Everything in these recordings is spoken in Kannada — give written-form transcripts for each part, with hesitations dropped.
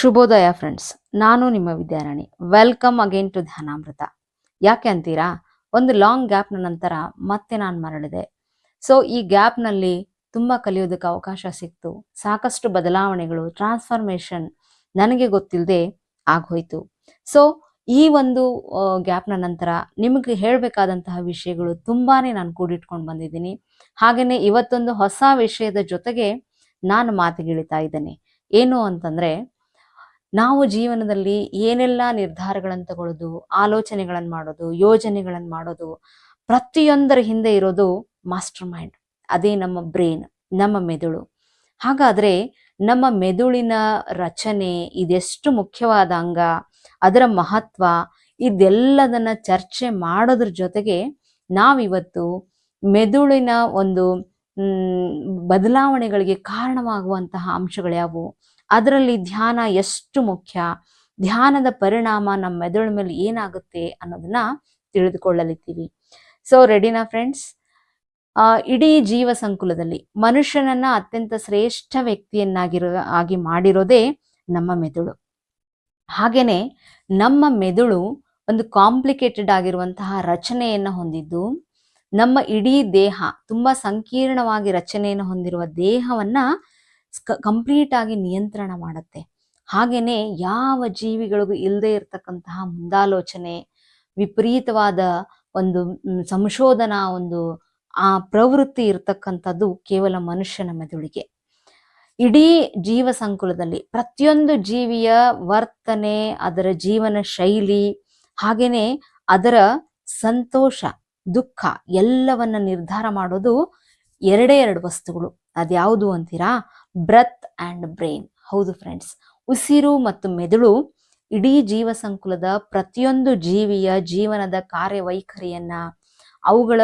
ಶುಭೋದಯ ಫ್ರೆಂಡ್ಸ್, ನಾನು ನಿಮ್ಮ Vidyarani. Welcome again to Dhyanamrita. ಯಾಕೆ ಅಂತೀರಾ, ಒಂದು ಲಾಂಗ್ ಗ್ಯಾಪ್ನ ನಂತರ ಮತ್ತೆ ನಾನು ಮರಳಿದೆ. ಸೊ ಈ ಗ್ಯಾಪ್ನಲ್ಲಿ ತುಂಬ ಕಲಿಯೋದಕ್ಕೆ ಅವಕಾಶ ಸಿಕ್ತು. ಸಾಕಷ್ಟು ಬದಲಾವಣೆಗಳು, ಟ್ರಾನ್ಸ್ಫಾರ್ಮೇಷನ್ ನನಗೆ ಗೊತ್ತಿಲ್ಲದೆ ಆಗೋಯ್ತು. ಸೊ ಈ ಒಂದು ಗ್ಯಾಪ್ನ ನಂತರ ನಿಮಗೆ ಹೇಳಬೇಕಾದಂತಹ ವಿಷಯಗಳು ತುಂಬಾನೇ ನಾನು ಕೂಡಿಟ್ಕೊಂಡು ಬಂದಿದ್ದೀನಿ. ಹಾಗೆಯೇ ಇವತ್ತೊಂದು ಹೊಸ ವಿಷಯದ ಜೊತೆಗೆ ನಾನು ಮಾತಿಗಿಳಿತಾ ಇದ್ದೇನೆ. ಏನು ಅಂತಂದ್ರೆ, ನಾವು ಜೀವನದಲ್ಲಿ ಏನೆಲ್ಲ ನಿರ್ಧಾರಗಳನ್ನು ತಗೊಳ್ಳೋದು, ಆಲೋಚನೆಗಳನ್ನು ಮಾಡೋದು, ಯೋಜನೆಗಳನ್ನು ಮಾಡೋದು, ಪ್ರತಿಯೊಂದರ ಹಿಂದೆ ಇರೋದು ಮಾಸ್ಟರ್ ಮೈಂಡ್. ಅದೇ ನಮ್ಮ ಬ್ರೈನ್, ನಮ್ಮ ಮೆದುಳು. ಹಾಗಾದ್ರೆ ನಮ್ಮ ಮೆದುಳಿನ ರಚನೆ ಇದೆಷ್ಟು ಮುಖ್ಯವಾದ ಅಂಗ, ಅದರ ಮಹತ್ವ, ಇದೆಲ್ಲದನ್ನ ಚರ್ಚೆ ಮಾಡೋದ್ರ ಜೊತೆಗೆ ನಾವಿವತ್ತು ಮೆದುಳಿನ ಒಂದು ಬದಲಾವಣೆಗಳಿಗೆ ಕಾರಣವಾಗುವಂತಹ ಅಂಶಗಳು ಯಾವುವು, ಅದರಲ್ಲಿ ಧ್ಯಾನ ಎಷ್ಟು ಮುಖ್ಯ, ಧ್ಯಾನದ ಪರಿಣಾಮ ನಮ್ಮ ಮೆದುಳ ಮೇಲೆ ಏನಾಗುತ್ತೆ ಅನ್ನೋದನ್ನ ತಿಳಿದುಕೊಳ್ಳಲಿದ್ದೀವಿ. ಸೊ ರೆಡಿನಾ ಫ್ರೆಂಡ್ಸ್? ಇಡೀ ಜೀವ ಸಂಕುಲದಲ್ಲಿ ಮನುಷ್ಯನನ್ನ ಅತ್ಯಂತ ಶ್ರೇಷ್ಠ ಆಗಿ ಮಾಡಿರೋದೇ ನಮ್ಮ ಮೆದುಳು. ಹಾಗೇನೆ ನಮ್ಮ ಮೆದುಳು ಒಂದು ಕಾಂಪ್ಲಿಕೇಟೆಡ್ ಆಗಿರುವಂತಹ ರಚನೆಯನ್ನ ಹೊಂದಿದ್ದು, ನಮ್ಮ ಇಡೀ ದೇಹ ತುಂಬಾ ಸಂಕೀರ್ಣವಾಗಿ ರಚನೆಯನ್ನು ಹೊಂದಿರುವ ದೇಹವನ್ನ ಕಂಪ್ಲೀಟ್ ಆಗಿ ನಿಯಂತ್ರಣ ಮಾಡುತ್ತೆ. ಹಾಗೇನೆ ಯಾವ ಜೀವಿಗಳಿಗೂ ಇಲ್ಲದೆ ಇರತಕ್ಕಂತಹ ಮುಂದಾಲೋಚನೆ, ವಿಪರೀತವಾದ ಒಂದು ಸಂಶೋಧನಾ ಒಂದು ಪ್ರವೃತ್ತಿ ಇರತಕ್ಕಂಥದ್ದು ಕೇವಲ ಮನುಷ್ಯನ ಮೆದುಳಿಗೆ. ಇಡೀ ಜೀವ ಸಂಕುಲದಲ್ಲಿ ಪ್ರತಿಯೊಂದು ಜೀವಿಯ ವರ್ತನೆ, ಅದರ ಜೀವನ ಶೈಲಿ, ಹಾಗೇನೆ ಅದರ ಸಂತೋಷ, ದುಃಖ ಎಲ್ಲವನ್ನ ನಿರ್ಧಾರ ಮಾಡೋದು ಎರಡೇ ಎರಡು ವಸ್ತುಗಳು. ಅದ್ಯಾವುದು ಅಂತೀರಾ? Breath and brain. ಹೌದು ಫ್ರೆಂಡ್ಸ್, ಉಸಿರು ಮತ್ತು ಮೆದುಳು ಇಡೀ ಜೀವ ಸಂಕುಲದ ಪ್ರತಿಯೊಂದು ಜೀವಿಯ ಜೀವನದ ಕಾರ್ಯವೈಖರಿಯನ್ನ, ಅವುಗಳ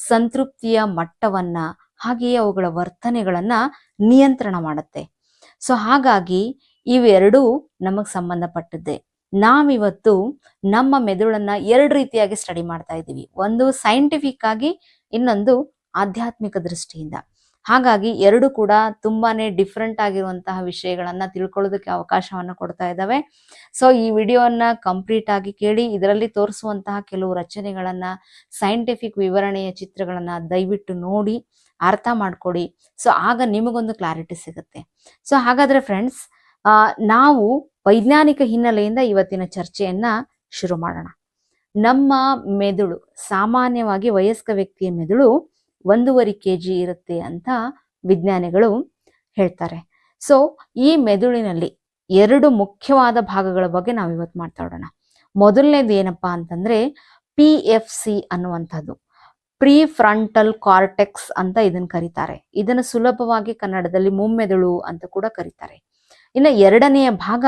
ಸಂತೃಪ್ತಿಯ ಮಟ್ಟವನ್ನ, ಹಾಗೆಯೇ ಅವುಗಳ ವರ್ತನೆಗಳನ್ನ ನಿಯಂತ್ರಣ ಮಾಡುತ್ತೆ. ಸೊ ಹಾಗಾಗಿ ಇವೆರಡೂ ನಮಗ್ ಸಂಬಂಧಪಟ್ಟಿದ್ದೆ. ನಾವಿವತ್ತು ನಮ್ಮ ಮೆದುಳನ್ನ ಎರಡು ರೀತಿಯಾಗಿ ಸ್ಟಡಿ ಮಾಡ್ತಾ ಇದ್ದೀವಿ. ಒಂದು ಸೈಂಟಿಫಿಕ್ ಆಗಿ, ಇನ್ನೊಂದು ಆಧ್ಯಾತ್ಮಿಕ ದೃಷ್ಟಿಯಿಂದ. ಹಾಗಾಗಿ ಎರಡು ಕೂಡ ತುಂಬಾನೇ ಡಿಫ್ರೆಂಟ್ ಆಗಿರುವಂತಹ ವಿಷಯಗಳನ್ನ ತಿಳ್ಕೊಳ್ಳೋದಕ್ಕೆ ಅವಕಾಶವನ್ನ ಕೊಡ್ತಾ ಇದ್ದಾವೆ. ಸೊ ಈ ವಿಡಿಯೋವನ್ನ ಕಂಪ್ಲೀಟ್ ಆಗಿ ಕೇಳಿ. ಇದರಲ್ಲಿ ತೋರಿಸುವಂತಹ ಕೆಲವು ರಚನೆಗಳನ್ನ, ಸೈಂಟಿಫಿಕ್ ವಿವರಣೆಯ ಚಿತ್ರಗಳನ್ನ ದಯವಿಟ್ಟು ನೋಡಿ ಅರ್ಥ ಮಾಡ್ಕೊಡಿ. ಸೊ ಆಗ ನಿಮಗೊಂದು ಕ್ಲಾರಿಟಿ ಸಿಗುತ್ತೆ. ಸೊ ಹಾಗಾದ್ರೆ ಫ್ರೆಂಡ್ಸ್, ನಾವು ವೈಜ್ಞಾನಿಕ ಹಿನ್ನೆಲೆಯಿಂದ ಇವತ್ತಿನ ಚರ್ಚೆಯನ್ನ ಶುರು ಮಾಡೋಣ. ನಮ್ಮ ಮೆದುಳು, ಸಾಮಾನ್ಯವಾಗಿ ವಯಸ್ಕ ವ್ಯಕ್ತಿಯ ಮೆದುಳು 1.5 kg ಇರುತ್ತೆ ಅಂತ ವಿಜ್ಞಾನಿಗಳು ಹೇಳ್ತಾರೆ. ಸೊ ಈ ಮೆದುಳಿನಲ್ಲಿ ಎರಡು ಮುಖ್ಯವಾದ ಭಾಗಗಳ ಬಗ್ಗೆ ನಾವು ಇವತ್ತು ಮಾತಾಡೋಣ. ಮೊದಲನೇದು ಏನಪ್ಪಾ ಅಂತಂದ್ರೆ PFC ಅನ್ನುವಂಥದ್ದು, ಪ್ರೀ ಫ್ರಂಟಲ್ ಕಾರ್ಟೆಕ್ಸ್ ಅಂತ ಇದನ್ನ ಕರೀತಾರೆ. ಇದನ್ನು ಸುಲಭವಾಗಿ ಕನ್ನಡದಲ್ಲಿ ಮುಮ್ಮೆದುಳು ಅಂತ ಕೂಡ ಕರೀತಾರೆ. ಇನ್ನು ಎರಡನೆಯ ಭಾಗ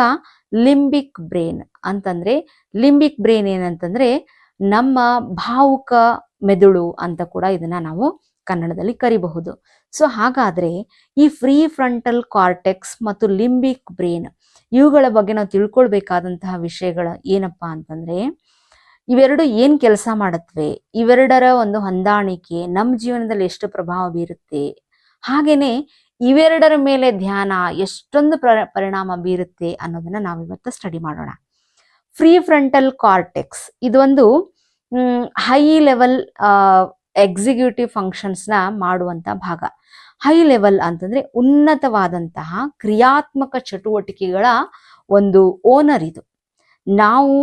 ಲಿಂಬಿಕ್ ಬ್ರೈನ್ ಅಂತಂದ್ರೆ, ಲಿಂಬಿಕ್ ಬ್ರೈನ್ ಏನಂತಂದ್ರೆ ನಮ್ಮ ಭಾವುಕ ಮೆದುಳು ಅಂತ ಕೂಡ ಇದನ್ನ ನಾವು ಕನ್ನಡದಲ್ಲಿ ಕರಿಬಹುದು. ಸೊ ಹಾಗಾದ್ರೆ ಈ ಫ್ರೀ ಫ್ರಂಟಲ್ ಕಾರ್ಟೆಕ್ಸ್ ಮತ್ತು ಲಿಂಬಿಕ್ ಬ್ರೈನ್ ಇವುಗಳ ಬಗ್ಗೆ ನಾವು ತಿಳ್ಕೊಳ್ಬೇಕಾದಂತಹ ವಿಷಯಗಳು ಏನಪ್ಪಾ ಅಂತಂದ್ರೆ, ಇವೆರಡು ಏನ್ ಕೆಲಸ ಮಾಡತ್ವೆ, ಇವೆರಡರ ಒಂದು ಹೊಂದಾಣಿಕೆ ನಮ್ಮ ಜೀವನದಲ್ಲಿ ಎಷ್ಟು ಪ್ರಭಾವ ಬೀರುತ್ತೆ, ಹಾಗೇನೆ ಇವೆರಡರ ಮೇಲೆ ಧ್ಯಾನ ಎಷ್ಟೊಂದು ಪರಿಣಾಮ ಬೀರುತ್ತೆ ಅನ್ನೋದನ್ನ ನಾವಿವತ್ತು ಸ್ಟಡಿ ಮಾಡೋಣ. ಫ್ರೀ ಫ್ರಂಟಲ್ ಕಾರ್ಟೆಕ್ಸ್ ಇದೊಂದು ಹೈ ಲೆವೆಲ್ ಎಕ್ಸಿಕ್ಯೂಟಿವ್ ಫಂಕ್ಷನ್ಸ್ ನ ಮಾಡುವಂತ ಭಾಗ. ಹೈ ಲೆವೆಲ್ ಅಂತಂದ್ರೆ ಉನ್ನತವಾದಂತಹ ಕ್ರಿಯಾತ್ಮಕ ಚಟುವಟಿಕೆಗಳ ಒಂದು ಓನರ್ ಇದು. ನಾವು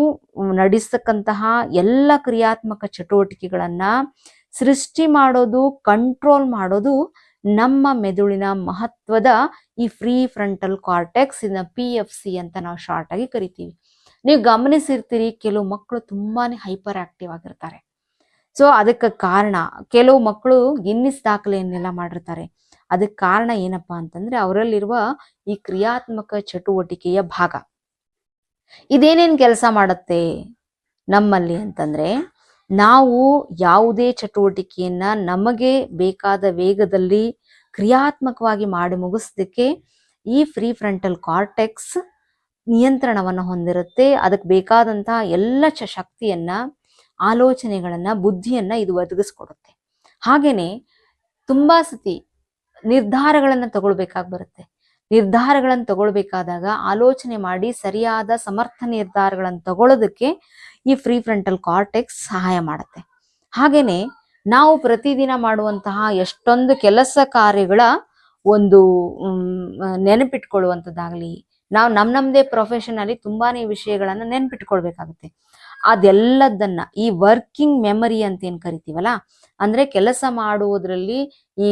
ನಡೆಸತಕ್ಕಂತಹ ಎಲ್ಲ ಕ್ರಿಯಾತ್ಮಕ ಚಟುವಟಿಕೆಗಳನ್ನ ಸೃಷ್ಟಿ ಮಾಡೋದು, ಕಂಟ್ರೋಲ್ ಮಾಡೋದು ನಮ್ಮ ಮೆದುಳಿನ ಮಹತ್ವದ ಈ ಫ್ರೀ ಫ್ರಂಟಲ್ ಕಾರ್ಟೆಕ್ಸ್, ಇದನ್ನ PFC ಅಂತ ನಾವು ಶಾರ್ಟ್ ಆಗಿ ಕರಿತೀವಿ. ನೀವು ಗಮನಿಸಿರ್ತೀರಿ, ಕೆಲವು ಮಕ್ಕಳು ತುಂಬಾನೇ ಹೈಪರ್ ಆಕ್ಟಿವ್ ಆಗಿರ್ತಾರೆ. ಸೊ ಅದಕ್ಕೆ ಕಾರಣ, ಕೆಲವು ಮಕ್ಕಳು ಗಿನ್ನಿಸ್ ದಾಖಲೆಯನ್ನೆಲ್ಲ ಮಾಡಿರ್ತಾರೆ. ಅದಕ್ಕೆ ಕಾರಣ ಏನಪ್ಪಾ ಅಂತಂದ್ರೆ ಅವರಲ್ಲಿರುವ ಈ ಕ್ರಿಯಾತ್ಮಕ ಚಟುವಟಿಕೆಯ ಭಾಗ. ಇದೇನೇನ್ ಕೆಲಸ ಮಾಡುತ್ತೆ ನಮ್ಮಲ್ಲಿ ಅಂತಂದ್ರೆ, ನಾವು ಯಾವುದೇ ಚಟುವಟಿಕೆಯನ್ನ ನಮಗೆ ಬೇಕಾದ ವೇಗದಲ್ಲಿ ಕ್ರಿಯಾತ್ಮಕವಾಗಿ ಮಾಡಿ ಮುಗಿಸೋದಕ್ಕೆ ಈ ಫ್ರೀ ಫ್ರಂಟಲ್ ಕಾರ್ಟೆಕ್ಸ್ ನಿಯಂತ್ರಣವನ್ನು ಹೊಂದಿರುತ್ತೆ. ಅದಕ್ಕೆ ಬೇಕಾದಂತಹ ಎಲ್ಲ ಶಕ್ತಿಯನ್ನ, ಆಲೋಚನೆಗಳನ್ನ, ಬುದ್ಧಿಯನ್ನ ಇದು ಒದಗಿಸ್ಕೊಡುತ್ತೆ. ಹಾಗೇನೆ ತುಂಬಾ ಸತಿ ನಿರ್ಧಾರಗಳನ್ನ ತಗೊಳ್ಬೇಕಾಗಿ ಬರುತ್ತೆ. ನಿರ್ಧಾರಗಳನ್ನು ತಗೊಳ್ಬೇಕಾದಾಗ ಆಲೋಚನೆ ಮಾಡಿ ಸರಿಯಾದ ಸಮರ್ಥ ನಿರ್ಧಾರಗಳನ್ನು ತಗೊಳ್ಳೋದಕ್ಕೆ ಈ ಫ್ರೀ ಫ್ರಂಟಲ್ ಕಾರ್ಟೆಕ್ಸ್ ಸಹಾಯ ಮಾಡುತ್ತೆ. ಹಾಗೇನೆ ನಾವು ಪ್ರತಿದಿನ ಮಾಡುವಂತಹ ಎಷ್ಟೊಂದು ಕೆಲಸ ಕಾರ್ಯಗಳ ಒಂದು ನೆನಪಿಟ್ಕೊಳ್ಳುವಂಥದ್ದಾಗ್ಲಿ, ನಾವು ನಮ್ಮದೇ ಪ್ರೊಫೆಷನ್ ಅಲ್ಲಿ ತುಂಬಾನೇ ವಿಷಯಗಳನ್ನ ನೆನಪಿಟ್ಕೊಳ್ಬೇಕಾಗುತ್ತೆ. ಅದೆಲ್ಲದನ್ನ ಈ ವರ್ಕಿಂಗ್ ಮೆಮರಿ ಅಂತ ಏನ್ ಕರಿತೀವಲ್ಲ, ಅಂದ್ರೆ ಕೆಲಸ ಮಾಡುವುದರಲ್ಲಿ ಈ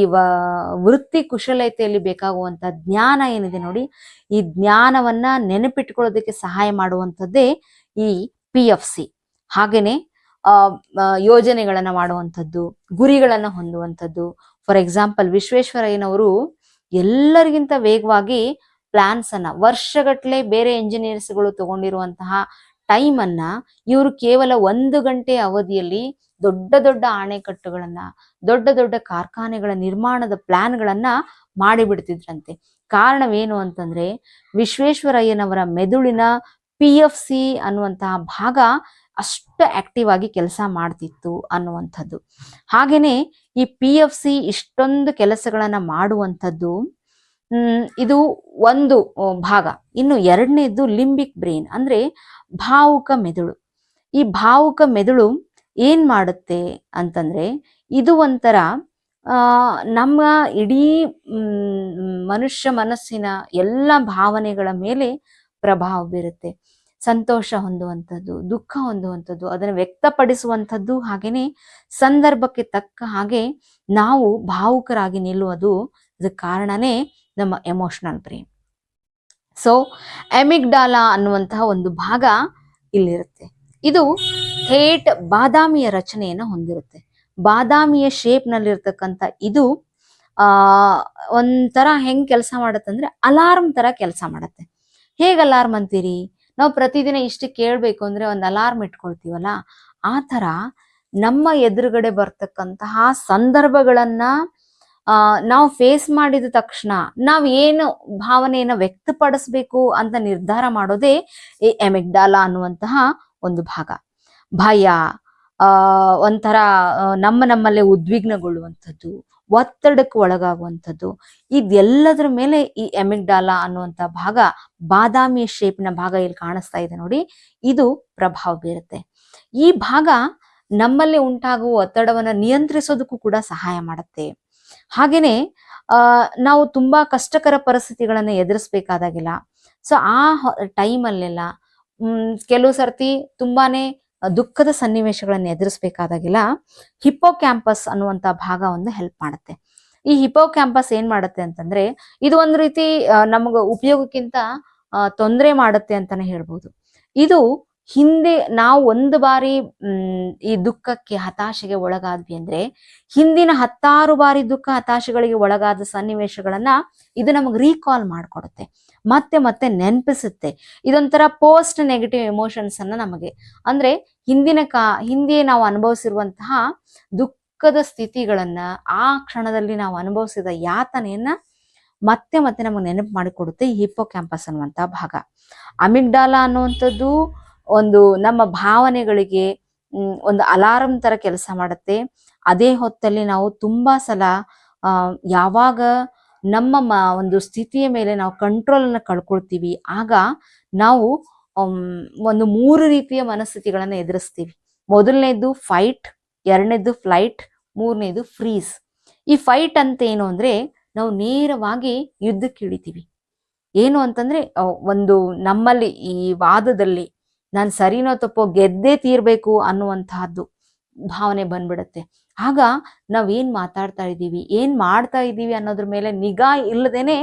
ವೃತ್ತಿ ಕುಶಲತೆಯಲ್ಲಿ ಬೇಕಾಗುವಂತ ಜ್ಞಾನ ಏನಿದೆ ನೋಡಿ, ಈ ಜ್ಞಾನವನ್ನ ನೆನಪಿಟ್ಕೊಳ್ಳೋದಕ್ಕೆ ಸಹಾಯ ಮಾಡುವಂಥದ್ದೇ ಈ PFC. ಹಾಗೇನೆ ಯೋಜನೆಗಳನ್ನ ಮಾಡುವಂಥದ್ದು, ಗುರಿಗಳನ್ನ ಹೊಂದುವಂಥದ್ದು. ಫಾರ್ ಎಕ್ಸಾಂಪಲ್ ವಿಶ್ವೇಶ್ವರಯ್ಯನವರು ಎಲ್ಲರಿಗಿಂತ ವೇಗವಾಗಿ ಪ್ಲಾನ್ಸ್ ಅನ್ನ ವರ್ಷಗಟ್ಲೆ ಬೇರೆ ಇಂಜಿನಿಯರ್ಸ್ಗಳು ತಗೊಂಡಿರುವಂತಹ ಟೈಮ್ ಅನ್ನ ಇವರು ಕೇವಲ 1 ಗಂಟೆ ಅವಧಿಯಲ್ಲಿ ದೊಡ್ಡ ದೊಡ್ಡ ಅಣೆಕಟ್ಟುಗಳನ್ನ, ದೊಡ್ಡ ದೊಡ್ಡ ಕಾರ್ಖಾನೆಗಳ ನಿರ್ಮಾಣದ ಪ್ಲಾನ್ಗಳನ್ನ ಮಾಡಿಬಿಡ್ತಿದ್ರಂತೆ. ಕಾರಣವೇನು ಅಂತಂದ್ರೆ ವಿಶ್ವೇಶ್ವರಯ್ಯನವರ ಮೆದುಳಿನ PFC ಅನ್ನುವಂತಹ ಭಾಗ ಅಷ್ಟು ಆಕ್ಟಿವ್ ಆಗಿ ಕೆಲಸ ಮಾಡ್ತಿತ್ತು ಅನ್ನುವಂಥದ್ದು. ಹಾಗೇನೆ ಈ PFC ಇಷ್ಟೊಂದು ಕೆಲಸಗಳನ್ನ ಮಾಡುವಂಥದ್ದು ಇದು ಒಂದು ಭಾಗ. ಇನ್ನು ಎರಡನೇದು ಲಿಂಬಿಕ್ ಬ್ರೈನ್, ಅಂದ್ರೆ ಭಾವುಕ ಮೆದುಳು. ಈ ಭಾವುಕ ಮೆದುಳು ಏನ್ ಮಾಡುತ್ತೆ ಅಂತಂದ್ರೆ, ಇದು ಒಂಥರ ನಮ್ಮ ಇಡೀ ಮನುಷ್ಯ ಮನಸ್ಸಿನ ಎಲ್ಲ ಭಾವನೆಗಳ ಮೇಲೆ ಪ್ರಭಾವ ಬೀರುತ್ತೆ. ಸಂತೋಷ ಹೊಂದುವಂಥದ್ದು, ದುಃಖ ಹೊಂದುವಂಥದ್ದು, ಅದನ್ನು ವ್ಯಕ್ತಪಡಿಸುವಂಥದ್ದು, ಹಾಗೇನೆ ಸಂದರ್ಭಕ್ಕೆ ತಕ್ಕ ಹಾಗೆ ನಾವು ಭಾವುಕರಾಗಿ ನಿಲ್ಲುವುದು. ಇದಕ್ಕೆ ಕಾರಣನೇ ನಮ್ಮ ಎಮೋಷನಲ್ ಬ್ರೈನ್. ಸೊ ಅಮಿಗ್ಡಾಲಾ ಅನ್ನುವಂತಹ ಒಂದು ಭಾಗ ಇಲ್ಲಿರುತ್ತೆ. ಇದು ಥೇಟ್ ಬಾದಾಮಿಯ ರಚನೆಯನ್ನ ಹೊಂದಿರುತ್ತೆ. ಬಾದಾಮಿಯ ಶೇಪ್ ನಲ್ಲಿರ್ತಕ್ಕಂಥ ಇದು ಒಂಥರ ಹೆಂಗ್ ಕೆಲಸ ಮಾಡತ್ತಂದ್ರೆ ಅಲಾರ್ಮ್ ತರ ಕೆಲಸ ಮಾಡತ್ತೆ. ಹೇಗ್ ಅಲಾರ್ಮ್ ಅಂತೀರಿ? ನಾವು ಪ್ರತಿದಿನ ಇಷ್ಟು ಕೇಳ್ಬೇಕು ಅಂದ್ರೆ ಒಂದು ಅಲಾರ್ಮ್ ಇಟ್ಕೊಳ್ತೀವಲ್ಲ, ಆ ತರ ನಮ್ಮ ಎದುರುಗಡೆ ಬರ್ತಕ್ಕಂತಹ ಸಂದರ್ಭಗಳನ್ನ ನಾವು ಫೇಸ್ ಮಾಡಿದ ತಕ್ಷಣ ನಾವ್ ಏನು ಭಾವನೆಯನ್ನ ವ್ಯಕ್ತಪಡಿಸ್ಬೇಕು ಅಂತ ನಿರ್ಧಾರ ಮಾಡೋದೇ ಈ ಅಮಿಗ್ಡಾಲಾ ಅನ್ನುವಂತಹ ಒಂದು ಭಾಗ. ಭಯ, ಒಂಥರ ನಮ್ಮಲ್ಲೇ ಉದ್ವಿಗ್ನಗೊಳ್ಳುವಂಥದ್ದು, ಒತ್ತಡಕ್ಕೆ ಒಳಗಾಗುವಂಥದ್ದು, ಇದೆಲ್ಲದ್ರ ಮೇಲೆ ಈ ಅಮಿಗ್ಡಾಲಾ ಅನ್ನುವಂಥ ಭಾಗ, ಬಾದಾಮಿಯ ಶೇಪಿನ ಭಾಗ ಇಲ್ಲಿ ಕಾಣಿಸ್ತಾ ಇದೆ ನೋಡಿ, ಇದು ಪ್ರಭಾವ ಬೀರುತ್ತೆ. ಈ ಭಾಗ ನಮ್ಮಲ್ಲಿ ಉಂಟಾಗುವ ಒತ್ತಡವನ್ನ ನಿಯಂತ್ರಿಸೋದಕ್ಕೂ ಕೂಡ ಸಹಾಯ ಮಾಡುತ್ತೆ. ಹಾಗೇನೆ ನಾವು ತುಂಬಾ ಕಷ್ಟಕರ ಪರಿಸ್ಥಿತಿಗಳನ್ನ ಎದುರಿಸ್ಬೇಕಾದಾಗಿಲ್ಲ, ಸೊ ಆ ಟೈಮಲ್ಲೆಲ್ಲ ಕೆಲವು ಸರ್ತಿ ತುಂಬಾನೇ ದುಃಖದ ಸನ್ನಿವೇಶಗಳನ್ನ ಎದುರಿಸ್ಬೇಕಾದಾಗಿಲ್ಲ ಹಿಪ್ಪೋ ಕ್ಯಾಂಪಸ್ ಅನ್ನುವಂತ ಭಾಗ ಒಂದು ಹೆಲ್ಪ್ ಮಾಡುತ್ತೆ. ಈ ಹಿಪ್ಪೋ ಕ್ಯಾಂಪಸ್ ಏನ್ ಮಾಡುತ್ತೆ ಅಂತಂದ್ರೆ, ಇದು ಒಂದ್ ರೀತಿ ನಮಗ ಉಪಯೋಗಕ್ಕಿಂತ ತೊಂದರೆ ಮಾಡುತ್ತೆ ಅಂತಾನೆ ಹೇಳ್ಬೋದು. ಇದು ಹಿಂದೆ ನಾವು ಒಂದು ಬಾರಿ ಈ ದುಃಖಕ್ಕೆ, ಹತಾಶೆಗೆ ಒಳಗಾದ್ವಿ ಅಂದ್ರೆ ಹಿಂದಿನ 10 ಬಾರಿ ದುಃಖ ಹತಾಶೆಗಳಿಗೆ ಒಳಗಾದ ಸನ್ನಿವೇಶಗಳನ್ನ ಇದು ನಮಗೆ ರೀಕಾಲ್ ಮಾಡ್ಕೊಡುತ್ತೆ, ಮತ್ತೆ ಮತ್ತೆ ನೆನಪಿಸುತ್ತೆ. ಇದೊಂಥರ ಪೋಸ್ಟ್ ನೆಗೆಟಿವ್ ಎಮೋಷನ್ಸ್ ಅನ್ನ ನಮಗೆ, ಅಂದ್ರೆ ಹಿಂದೆ ನಾವು ಅನುಭವಿಸಿರುವಂತಹ ದುಃಖದ ಸ್ಥಿತಿಗಳನ್ನ, ಆ ಕ್ಷಣದಲ್ಲಿ ನಾವು ಅನುಭವಿಸಿದ ಯಾತನೆಯನ್ನ ಮತ್ತೆ ಮತ್ತೆ ನಮಗೆ ನೆನಪು ಮಾಡಿಕೊಡುತ್ತೆ ಈ ಹಿಪ್ಪೋ ಕ್ಯಾಂಪಸ್ ಅನ್ನುವಂತ ಭಾಗ. ಅಮಿಗ್ಡಾಲಾ ಅನ್ನುವಂಥದ್ದು ಒಂದು ನಮ್ಮ ಭಾವನೆಗಳಿಗೆ ಒಂದು ಅಲಾರಂ ತರ ಕೆಲಸ ಮಾಡುತ್ತೆ. ಅದೇ ಹೊತ್ತಲ್ಲಿ ನಾವು ತುಂಬಾ ಸಲ ಯಾವಾಗ ನಮ್ಮ ಒಂದು ಸ್ಥಿತಿಯ ಮೇಲೆ ನಾವು ಕಂಟ್ರೋಲ್ ಅನ್ನ ಕಳ್ಕೊಳ್ತೀವಿ, ಆಗ ನಾವು ಒಂದು 3 ರೀತಿಯ ಮನಸ್ಥಿತಿಗಳನ್ನ ಎದುರಿಸ್ತೀವಿ. ಮೊದಲನೇದು ಫೈಟ್, ಎರಡನೇದು ಫ್ಲೈಟ್, ಮೂರನೇದು ಫ್ರೀಸ್. ಈ ಫೈಟ್ ಅಂತ ಏನು ಅಂದ್ರೆ, ನಾವು ನೇರವಾಗಿ ಯುದ್ಧಕ್ಕೆ ಇಳಿತೀವಿ. ಏನು ಅಂತಂದ್ರೆ, ಒಂದು ನಮ್ಮಲ್ಲಿ ಈ ವಾದದಲ್ಲಿ ನಾನು ಸರಿನೋ ತಪ್ಪೋ ಗೆದ್ದೇ ತೀರ್ಬೇಕು ಅನ್ನುವಂತಹದ್ದು ಭಾವನೆ ಬಂದ್ಬಿಡತ್ತೆ. ಆಗ ನಾವೇನ್ ಮಾತಾಡ್ತಾ ಇದ್ದೀವಿ, ಏನ್ ಮಾಡ್ತಾ ಇದ್ದೀವಿ ಅನ್ನೋದ್ರ ಮೇಲೆ ನಿಗಾ ಇಲ್ಲದೇನೆ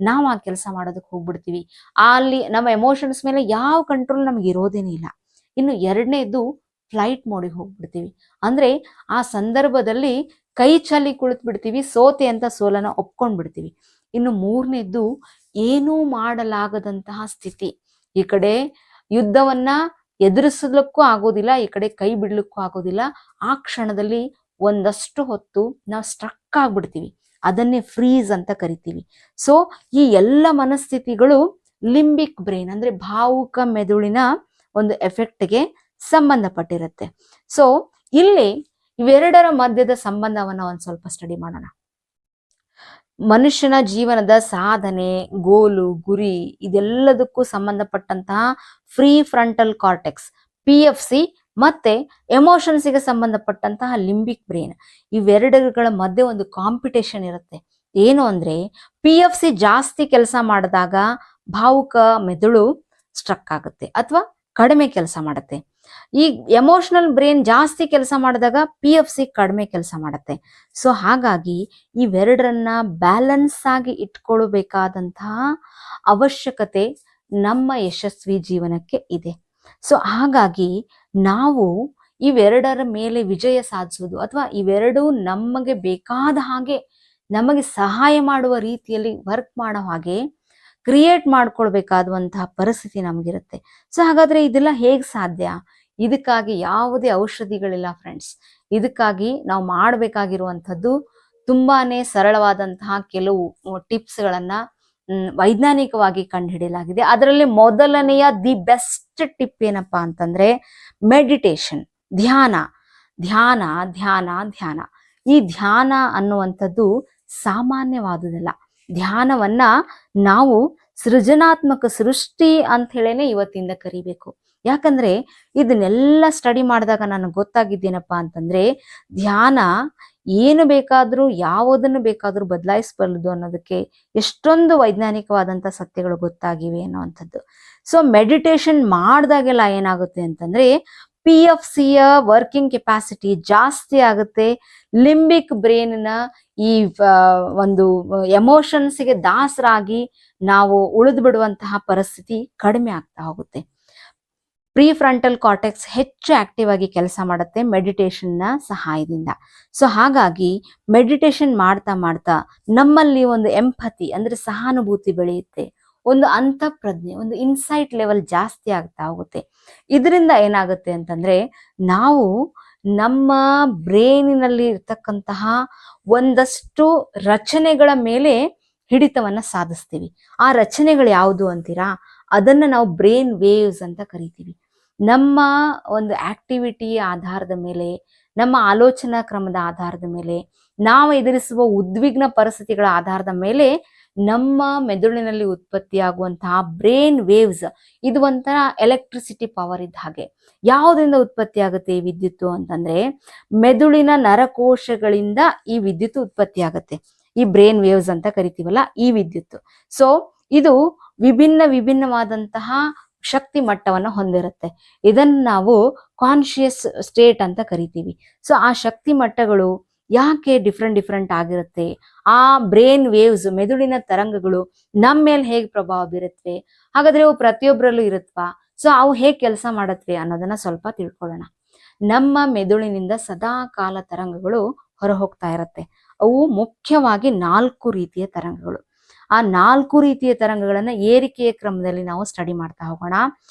ನಾವು ಆ ಕೆಲಸ ಮಾಡೋದಕ್ಕೆ ಹೋಗ್ಬಿಡ್ತೀವಿ. ಅಲ್ಲಿ ನಮ್ಮ ಎಮೋಷನ್ಸ್ ಮೇಲೆ ಯಾವ ಕಂಟ್ರೋಲ್ ನಮ್ಗೆ ಇರೋದೇನೇ ಇಲ್ಲ. ಇನ್ನು ಎರಡನೇದು ಫ್ಲೈಟ್ ಮೋಡಿಗೆ ಹೋಗ್ಬಿಡ್ತೀವಿ. ಅಂದ್ರೆ ಆ ಸಂದರ್ಭದಲ್ಲಿ ಕೈ ಚಾಲಿ ಕುಳಿತು ಬಿಡ್ತೀವಿ, ಸೋತೆ ಅಂತ ಸೋಲನ ಒಪ್ಕೊಂಡ್ಬಿಡ್ತೀವಿ. ಇನ್ನು ಮೂರನೇದು ಏನೂ ಮಾಡಲಾಗದಂತಹ ಸ್ಥಿತಿ. ಈ ಕಡೆ ಯುದ್ಧವನ್ನ ಎದುರಿಸಲಿಕ್ಕೂ ಆಗೋದಿಲ್ಲ, ಈ ಕಡೆ ಕೈ ಬಿಡ್ಲಿಕ್ಕೂ ಆಗೋದಿಲ್ಲ. ಆ ಕ್ಷಣದಲ್ಲಿ ಒಂದಷ್ಟು ಹೊತ್ತು ನಾವು ಸ್ಟ್ರಕ್ ಆಗ್ಬಿಡ್ತೀವಿ, ಅದನ್ನೇ ಫ್ರೀಸ್ ಅಂತ ಕರಿತೀವಿ. ಸೊ ಈ ಎಲ್ಲ ಮನಸ್ಥಿತಿಗಳು ಲಿಂಬಿಕ್ ಬ್ರೈನ್ ಅಂದ್ರೆ ಭಾವುಕ ಮೆದುಳಿನ ಒಂದು ಎಫೆಕ್ಟ್ಗೆ ಸಂಬಂಧಪಟ್ಟಿರುತ್ತೆ. ಸೊ ಇಲ್ಲಿ ಇವೆರಡರ ಮಧ್ಯದ ಸಂಬಂಧವನ್ನ ಒಂದ್ ಸ್ವಲ್ಪ ಸ್ಟಡಿ ಮಾಡೋಣ. ಮನುಷ್ಯನ ಜೀವನದ ಸಾಧನೆ, ಗೋಲು, ಗುರಿ ಇದೆಲ್ಲದಕ್ಕೂ ಸಂಬಂಧಪಟ್ಟಂತಹ ಫ್ರೀ ಫ್ರಂಟಲ್ ಕಾರ್ಟೆಕ್ಸ್ PFC ಮತ್ತೆ ಎಮೋಷನ್ಸ್ಗೆ ಸಂಬಂಧಪಟ್ಟಂತಹ ಲಿಂಬಿಕ್ ಬ್ರೈನ್, ಇವೆರಡುಗಳ ಮಧ್ಯೆ ಒಂದು ಕಾಂಪಿಟೇಷನ್ ಇರುತ್ತೆ. ಏನು ಅಂದ್ರೆ PFC ಜಾಸ್ತಿ ಕೆಲಸ ಮಾಡಿದಾಗ ಭಾವುಕ ಮೆದುಳು ಸ್ಟ್ರಕ್ ಆಗುತ್ತೆ ಅಥವಾ ಕಡಿಮೆ ಕೆಲಸ ಮಾಡುತ್ತೆ. ಈ ಎಮೋಷನಲ್ ಬ್ರೈನ್ ಜಾಸ್ತಿ ಕೆಲಸ ಮಾಡಿದಾಗ PFC ಕಡಿಮೆ ಕೆಲಸ ಮಾಡುತ್ತೆ. ಸೊ ಹಾಗಾಗಿ ಇವೆರಡರನ್ನ ಬ್ಯಾಲೆನ್ಸ್ ಆಗಿ ಇಟ್ಕೊಳ್ಬೇಕಾದಂತಹ ಅವಶ್ಯಕತೆ ನಮ್ಮ ಯಶಸ್ವಿ ಜೀವನಕ್ಕೆ ಇದೆ. ಸೊ ಹಾಗಾಗಿ ನಾವು ಇವೆರಡರ ಮೇಲೆ ವಿಜಯ ಸಾಧಿಸುವುದು ಅಥವಾ ಇವೆರಡೂ ನಮಗೆ ಬೇಕಾದ ಹಾಗೆ ನಮಗೆ ಸಹಾಯ ಮಾಡುವ ರೀತಿಯಲ್ಲಿ ವರ್ಕ್ ಮಾಡೋ ಹಾಗೆ ಕ್ರಿಯೇಟ್ ಮಾಡ್ಕೊಳ್ಬೇಕಾದಂತಹ ಪರಿಸ್ಥಿತಿ ನಮಗಿರುತ್ತೆ. ಸೊ ಹಾಗಾದ್ರೆ ಇದೆಲ್ಲ ಹೇಗೆ ಸಾಧ್ಯ? ಇದಕ್ಕಾಗಿ ಯಾವುದೇ ಔಷಧಿಗಳಿಲ್ಲ ಫ್ರೆಂಡ್ಸ್. ಇದಕ್ಕಾಗಿ ನಾವು ಮಾಡಬೇಕಾಗಿರುವಂಥದ್ದು ತುಂಬಾನೇ ಸರಳವಾದಂತಹ ಕೆಲವು ಟಿಪ್ಸ್ಗಳನ್ನ ವೈಜ್ಞಾನಿಕವಾಗಿ ಕಂಡುಹಿಡಿಯಲಾಗಿದೆ. ಅದರಲ್ಲಿ ಮೊದಲನೆಯ ದಿ ಬೆಸ್ಟ್ ಟಿಪ್ ಏನಪ್ಪಾ ಅಂತಂದ್ರೆ ಮೆಡಿಟೇಷನ್, ಧ್ಯಾನ. ಧ್ಯಾನ ಧ್ಯಾನ ಧ್ಯಾನ ಈ ಧ್ಯಾನ ಅನ್ನುವಂಥದ್ದು ಸಾಮಾನ್ಯವಾದುದಲ್ಲ. ಧ್ಯಾನವನ್ನ ನಾವು ಸೃಜನಾತ್ಮಕ ಸೃಷ್ಟಿ ಅಂತ ಹೇಳೇನೆ ಇವತ್ತಿಂದ ಕರಿಬೇಕು. ಯಾಕಂದ್ರೆ ಇದನ್ನೆಲ್ಲ ಸ್ಟಡಿ ಮಾಡಿದಾಗ ನನಗೆ ಗೊತ್ತಾಗಿದ್ದೇನಪ್ಪಾ ಅಂತಂದ್ರೆ ಧ್ಯಾನ ಏನು ಬೇಕಾದ್ರೂ ಯಾವುದನ್ನು ಬೇಕಾದ್ರೂ ಬದಲಾಯಿಸಬಲ್ಲದು ಅನ್ನೋದಕ್ಕೆ ಎಷ್ಟೊಂದು ವೈಜ್ಞಾನಿಕವಾದಂತ ಸತ್ಯಗಳು ಗೊತ್ತಾಗಿವೆ ಅನ್ನುವಂಥದ್ದು. ಸೊ ಮೆಡಿಟೇಷನ್ ಮಾಡಿದಾಗೆಲ್ಲ ಏನಾಗುತ್ತೆ ಅಂತಂದ್ರೆ PFCಯ ವರ್ಕಿಂಗ್ ಕೆಪಾಸಿಟಿ ಜಾಸ್ತಿ ಆಗುತ್ತೆ. ಲಿಂಬಿಕ್ ಬ್ರೈನ್ನ ಈ ಒಂದು ಎಮೋಷನ್ಸ್ಗೆ ದಾಸರಾಗಿ ನಾವು ಉಳಿದು ಬಿಡುವಂತಹ ಪರಿಸ್ಥಿತಿ ಕಡಿಮೆ ಆಗ್ತಾ ಹೋಗುತ್ತೆ. ಪ್ರೀಫ್ರಂಟಲ್ ಕಾರ್ಟೆಕ್ಸ್ ಹೆಚ್ಚು ಆಕ್ಟಿವ್ ಆಗಿ ಕೆಲಸ ಮಾಡುತ್ತೆ ಮೆಡಿಟೇಷನ್ನ ಸಹಾಯದಿಂದ. ಸೊ ಹಾಗಾಗಿ ಮೆಡಿಟೇಷನ್ ಮಾಡ್ತಾ ಮಾಡ್ತಾ ನಮ್ಮಲ್ಲಿ ಒಂದು ಎಂಪತಿ ಅಂದ್ರೆ ಸಹಾನುಭೂತಿ ಬೆಳೆಯುತ್ತೆ, ಒಂದು ಅಂತಃಪ್ರಜ್ಞೆ, ಒಂದು ಇನ್ಸೈಟ್ ಲೆವೆಲ್ ಜಾಸ್ತಿ ಆಗ್ತಾ ಹೋಗುತ್ತೆ. ಇದರಿಂದ ಏನಾಗುತ್ತೆ ಅಂತಂದ್ರೆ ನಾವು ನಮ್ಮ ಬ್ರೈನಿನಲ್ಲಿ ಇರ್ತಕ್ಕಂತಹ ಒಂದಷ್ಟು ರಚನೆಗಳ ಮೇಲೆ ಹಿಡಿತವನ್ನ ಸಾಧಿಸ್ತೀವಿ. ಆ ರಚನೆಗಳು ಯಾವುದು ಅಂತೀರಾ? ಅದನ್ನ ನಾವು ಬ್ರೈನ್ ವೇವ್ಸ್ ಅಂತ ಕರಿತೀವಿ. ನಮ್ಮ ಒಂದು ಆಕ್ಟಿವಿಟಿಯ ಆಧಾರದ ಮೇಲೆ, ನಮ್ಮ ಆಲೋಚನಾ ಕ್ರಮದ ಆಧಾರದ ಮೇಲೆ, ನಾವು ಎದುರಿಸುವ ಉದ್ವಿಗ್ನ ಪರಿಸ್ಥಿತಿಗಳ ಆಧಾರದ ಮೇಲೆ ನಮ್ಮ ಮೆದುಳಿನಲ್ಲಿ ಉತ್ಪತ್ತಿಯಾಗುವಂತಹ ಬ್ರೈನ್ ವೇವ್ಸ್ ಇದು ಒಂಥರ ಎಲೆಕ್ಟ್ರಿಸಿಟಿ ಪವರ್ ಇದ್ದ ಹಾಗೆ. ಯಾವುದರಿಂದ ಉತ್ಪತ್ತಿ ಆಗುತ್ತೆ ಈ ವಿದ್ಯುತ್ತು ಅಂತಂದ್ರೆ ಮೆದುಳಿನ ನರಕೋಶಗಳಿಂದ ಈ ವಿದ್ಯುತ್ ಉತ್ಪತ್ತಿ ಆಗುತ್ತೆ. ಈ ಬ್ರೈನ್ ವೇವ್ಸ್ ಅಂತ ಕರಿತೀವಲ್ಲ ಈ ವಿದ್ಯುತ್ತು. ಸೊ ಇದು ವಿಭಿನ್ನವಾದಂತಹ ಶಕ್ತಿ ಮಟ್ಟವನ್ನ ಹೊಂದಿರುತ್ತೆ. ಇದನ್ನ ನಾವು ಕಾನ್ಶಿಯಸ್ ಸ್ಟೇಟ್ ಅಂತ ಕರಿತೀವಿ. ಸೊ ಆ ಶಕ್ತಿ ಮಟ್ಟಗಳು ಯಾಕೆ ಡಿಫ್ರೆಂಟ್ ಆಗಿರುತ್ತೆ? ಆ ಬ್ರೈನ್ ವೇವ್ಸ್, ಮೆದುಳಿನ ತರಂಗಗಳು ನಮ್ಮ ಮೇಲೆ ಹೇಗೆ ಪ್ರಭಾವ ಬೀರುತ್ತವೆ? ಹಾಗಾದ್ರೆ ಅವು ಪ್ರತಿಯೊಬ್ಬರಲ್ಲೂ ಇರುತ್ತವಾ? ಸೊ ಅವು ಹೇಗೆ ಕೆಲಸ ಮಾಡತ್ವೆ ಅನ್ನೋದನ್ನ ಸ್ವಲ್ಪ ತಿಳ್ಕೊಳ್ಳೋಣ. ನಮ್ಮ ಮೆದುಳಿನಿಂದ ಸದಾ ಕಾಲ ತರಂಗಗಳು ಹೊರ ಹೋಗ್ತಾ ಇರತ್ತೆ. ಅವು ಮುಖ್ಯವಾಗಿ 4 ರೀತಿಯ ತರಂಗಗಳು. ಆ 4 ರೀತಿಯ ತರಂಗಗಳನ್ನ ಏರಿಕೆಯ ಕ್ರಮದಲ್ಲಿ ನಾವು ಸ್ಟಡಿ ಮಾಡ್ತಾ ಹೋಗೋಣ.